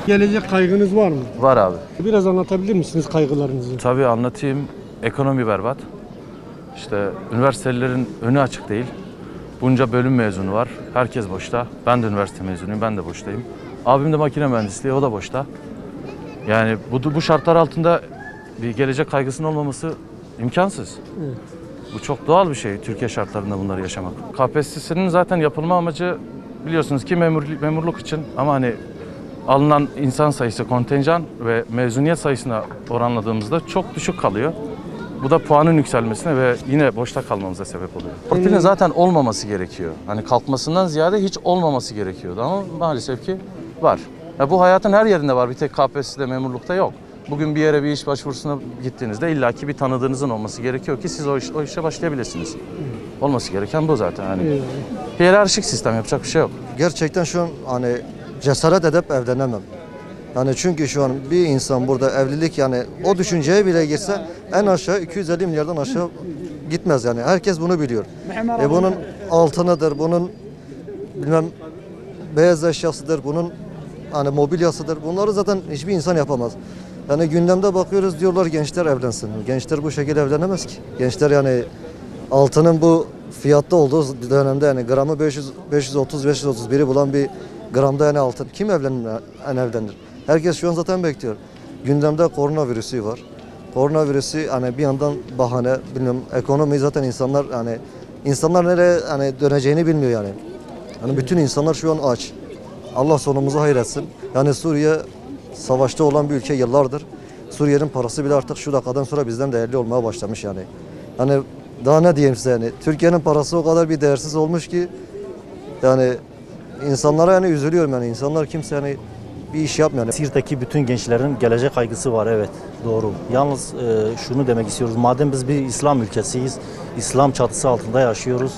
Gelecek kaygınız var mı? Var abi. Biraz anlatabilir misiniz kaygılarınızı? Tabii anlatayım. Ekonomi berbat. İşte üniversitelerin önü açık değil. Bunca bölüm mezunu var. Herkes boşta. Ben de üniversite mezunuyum. Ben de boştayım. Abim de makine mühendisliği. O da boşta. Yani bu şartlar altında bir gelecek kaygısının olmaması imkansız. Evet. Bu çok doğal bir şey Türkiye şartlarında bunları yaşamak. KPSS'nin zaten yapılma amacı biliyorsunuz ki memurluk için, ama hani alınan insan sayısı, kontenjan ve mezuniyet sayısına oranladığımızda çok düşük kalıyor. Bu da puanın yükselmesine ve yine boşta kalmamıza sebep oluyor. Torpilin zaten olmaması gerekiyor. Hani kalkmasından ziyade hiç olmaması gerekiyordu ama maalesef ki var. Ya bu hayatın her yerinde var. Bir tek KPSS'de, memurlukta yok. Bugün bir yere bir iş başvurusuna gittiğinizde illaki bir tanıdığınızın olması gerekiyor ki siz o işe başlayabilirsiniz. Olması gereken bu zaten. Hani hiyerarşik sistem, yapacak bir şey yok. Gerçekten şu an hani cesaret edip evlenemem. Yani çünkü şu an bir insan burada evlilik, yani o düşünceye bile girse en aşağı 250 milyardan aşağı gitmez yani. Herkes bunu biliyor. Bunun altınıdır, bunun bilmem beyaz eşyasıdır, bunun hani mobilyasıdır. Bunları zaten hiçbir insan yapamaz. Yani gündemde bakıyoruz, diyorlar gençler evlensin. Gençler bu şekilde evlenemez ki. Gençler yani altının bu fiyatta olduğu dönemde yani gramı 530-531'i bulan bir gramda yani altın kim evlenir? Herkes şu an zaten bekliyor. Gündemde koronavirüsü var. Koronavirüsü hani bir yandan bahane, bilmiyorum, ekonomi zaten insanlar nereye hani döneceğini bilmiyor yani. Hani bütün insanlar şu an aç. Allah sonumuzu hayretsin. Yani Suriye savaşta olan bir ülke yıllardır. Suriye'nin parası bile artık şu dakikadan sonra bizden değerli olmaya başlamış yani. Hani daha ne diyeyim size yani. Türkiye'nin parası o kadar bir değersiz olmuş ki yani insanlara yani üzülüyorum yani. İnsanlar kimse yani bir iş yapmıyor. Siirt'teki bütün gençlerin gelecek kaygısı var, evet, doğru. Yalnız şunu demek istiyoruz. Madem biz bir İslam ülkesiyiz, İslam çatısı altında yaşıyoruz.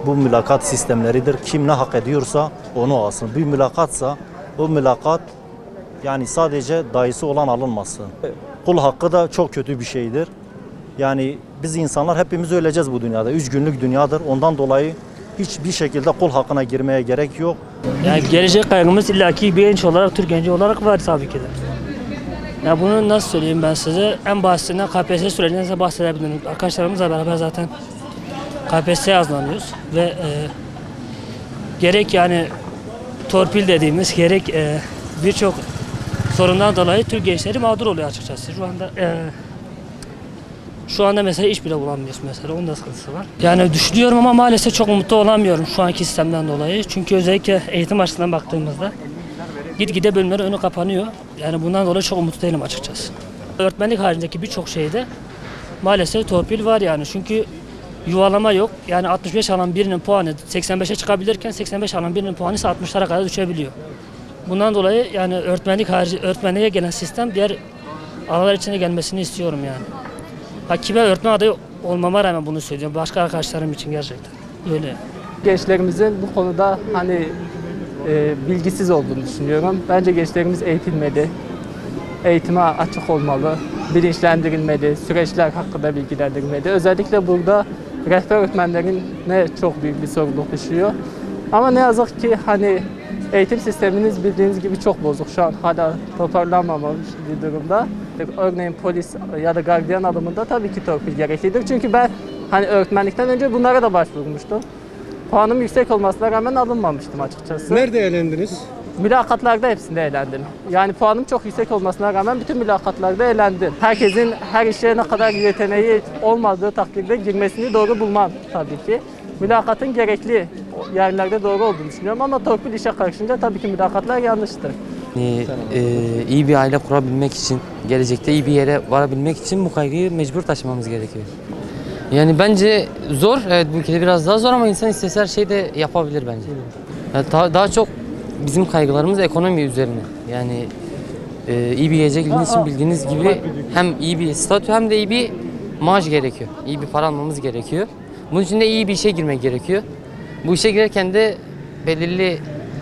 Bu mülakat sistemleridir. Kim ne hak ediyorsa onu alsın. Bir mülakatsa o mülakat yani sadece dayısı olan alınmasın. Kul hakkı da çok kötü bir şeydir. Yani biz insanlar hepimiz öleceğiz bu dünyada. 3 günlük dünyadır. Ondan dolayı hiçbir şekilde kul hakkına girmeye gerek yok. Yani gelecek kaygımız illaki bir genç olarak, Türk genci olarak var tabii ki de. Ya bunu nasıl söyleyeyim ben size? En basitinden KPSS sürecinden size bahsedebilirim. Arkadaşlarımızla beraber zaten KPSS'ye hazırlanıyoruz ve gerek yani torpil dediğimiz, gerek birçok sorundan dolayı Türk gençleri mağdur oluyor açıkçası. Şu anda mesela iş bile bulamıyoruz mesela, onun da sıkıntısı var. Yani düşünüyorum ama maalesef çok mutlu olamıyorum şu anki sistemden dolayı. Çünkü özellikle eğitim açısından baktığımızda gitgide bölümlerin önü kapanıyor. Yani bundan dolayı çok mutlu değilim açıkçası. Öğretmenlik haricindeki birçok şeyde maalesef torpil var yani. Çünkü yuvalama yok. Yani 65 alan birinin puanı 85'e çıkabilirken 85 alan birinin puanı ise 60'lara kadar düşebiliyor. Bundan dolayı yani öğretmenliğe gelen sistem diğer alanlar içine gelmesini istiyorum yani. Kime öğretmen adayı olmama rağmen bunu söylüyorum. Başka arkadaşlarım için gerçekten öyle. Gençlerimizin bu konuda bilgisiz olduğunu düşünüyorum. Bence gençlerimiz eğitilmeli, eğitime açık olmalı, bilinçlendirilmeli, süreçler hakkında bilgilendirilmeli. Özellikle burada rehber öğretmenlerine çok büyük bir sorumluluk düşüyor. Ama ne yazık ki eğitim sisteminiz bildiğiniz gibi çok bozuk. Şu an hala toparlanmamış bir durumda. Örneğin polis ya da gardiyan alımında tabii ki torpil gereklidir. Çünkü ben öğretmenlikten önce bunlara da başvurmuştum. Puanım yüksek olmasına rağmen alınmamıştım açıkçası. Nerede eğlendiniz? Mülakatlarda hepsinde eğlendim. Yani puanım çok yüksek olmasına rağmen bütün mülakatlarda eğlendim. Herkesin her işe ne kadar yeteneği olmadığı takdirde girmesini doğru bulmam tabii ki. Mülakatın gerekli yerlerde doğru olduğunu düşünüyorum ama torpil işe karışınca tabii ki mülakatlar yanlıştır. İyi bir aile kurabilmek için, gelecekte iyi bir yere varabilmek için bu kaygıyı mecbur taşımamız gerekiyor. Yani bence zor, evet bu ülkede biraz daha zor ama insan istese her şeyi de yapabilir bence. Yani daha çok bizim kaygılarımız ekonomi üzerine. Yani iyi bir gelecek için bildiğiniz gibi hem iyi bir statü hem de iyi bir maaş gerekiyor. İyi bir para almamız gerekiyor. Bunun için de iyi bir işe girmek gerekiyor. Bu işe girerken de belirli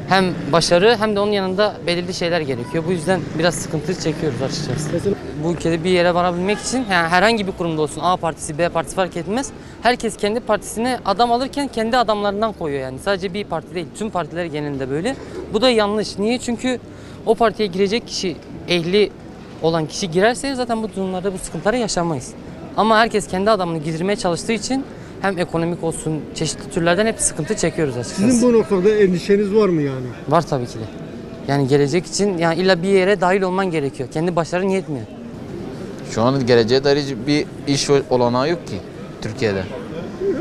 hem başarı hem de onun yanında belirli şeyler gerekiyor. Bu yüzden biraz sıkıntı çekiyoruz açıkçası. Bu ülkede bir yere varabilmek için yani herhangi bir kurumda olsun, A partisi, B partisi fark etmez. Herkes kendi partisine adam alırken kendi adamlarından koyuyor yani. Sadece bir parti değil, tüm partiler genelinde böyle. Bu da yanlış. Niye? Çünkü O partiye girecek kişi, ehli olan kişi girerse zaten bu durumlarda bu sıkıntıları yaşamayız. Ama herkes kendi adamını giydirmeye çalıştığı için hem ekonomik olsun çeşitli türlerden hep sıkıntı çekiyoruz açıkçası. Sizin bu noktada endişeniz var mı yani? Var tabii ki de. Yani gelecek için yani illa bir yere dahil olman gerekiyor. Kendi başların yetmiyor. Şu an geleceğe dair bir iş olanağı yok ki Türkiye'de.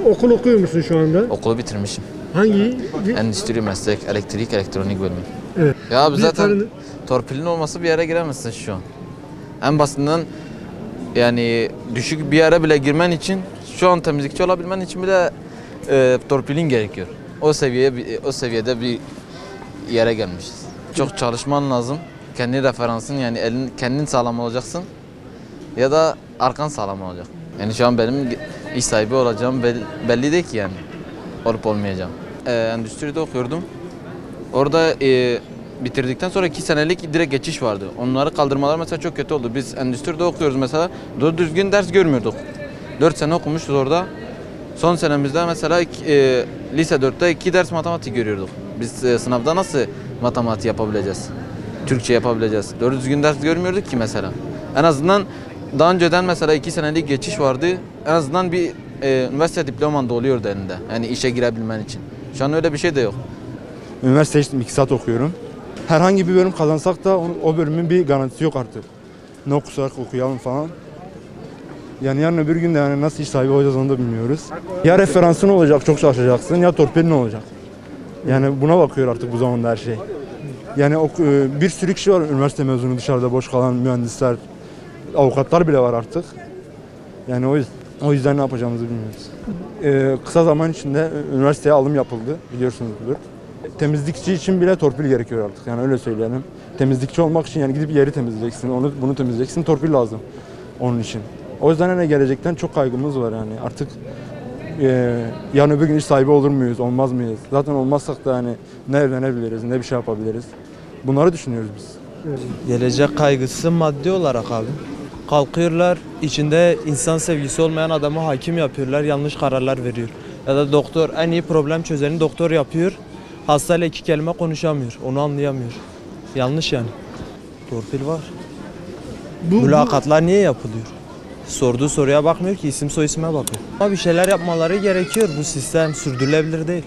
Okul okuyor musun şu anda? Okulu bitirmişim. Hangi? Endüstri meslek, elektrik, elektronik bölümü. Evet. Ya abi Bir zaten tane- torpilin olması bir yere giremezsin şu an. En basitinden yani düşük bir yere bile girmen için şu an temizlikçi olabilmen için bile torpilin gerekiyor. O seviyede bir yere gelmişiz. Çok çalışman lazım. Kendi referansın yani kendin sağlam olacaksın ya da arkan sağlam olacak. Yani şu an benim iş sahibi olacağım belli değil ki yani. Olup olmayacağım. Endüstride okuyordum. Orada bitirdikten sonra 2 senelik direkt geçiş vardı. Onları kaldırmalar mesela çok kötü oldu. Biz endüstride okuyoruz mesela. Doğru düzgün ders görmüyorduk. 4 sene okumuşuz orada. Son senemizde mesela lise 4'te 2 ders matematik görüyorduk. Biz sınavda nasıl matematik yapabileceğiz? Türkçe yapabileceğiz. Doğru düzgün ders görmüyorduk ki mesela. En azından daha önceden mesela 2 senelik geçiş vardı. En azından bir üniversite diploman da oluyordu elinde. Yani işe girebilmen için. Şu an öyle bir şey de yok. Üniversite seçtim, iktisat okuyorum. Herhangi bir bölüm kazansak da o bölümün bir garantisi yok artık. Ne okusak okuyalım falan. Yani yarın öbür gün de yani nasıl iş sahibi olacağız onu da bilmiyoruz. Ya referansın olacak, çok çalışacaksın ya torpilin olacak. Yani buna bakıyor artık bu zamanda her şey. Yani bir sürü kişi var üniversite mezunu dışarıda boş kalan mühendisler, avukatlar bile var artık. Yani o yüzden ne yapacağımızı bilmiyoruz. Kısa zaman içinde üniversiteye alım yapıldı biliyorsunuzdur. Temizlikçi için bile torpil gerekiyor artık yani öyle söyleyelim. Temizlikçi olmak için yani gidip yeri temizleyeceksin, bunu temizleyeceksin, torpil lazım onun için. O yüzden hani gelecekten çok kaygımız var yani artık yarın öbür gün iş sahibi olur muyuz, olmaz mıyız? Zaten olmazsak da hani ne evlenebiliriz, ne bir şey yapabiliriz. Bunları düşünüyoruz biz. Gelecek kaygısı maddi olarak abi. Kalkıyorlar, içinde insan sevgisi olmayan adamı hakim yapıyorlar, yanlış kararlar veriyor. Ya da doktor en iyi problem çözeni doktor yapıyor. Hastayla 2 kelime konuşamıyor, onu anlayamıyor. Yanlış yani. Torpil var. Mülakatlar niye yapılıyor? Sorduğu soruya bakmıyor ki, isim soy isme bakıyor. Ama bir şeyler yapmaları gerekiyor, bu sistem sürdürülebilir değil.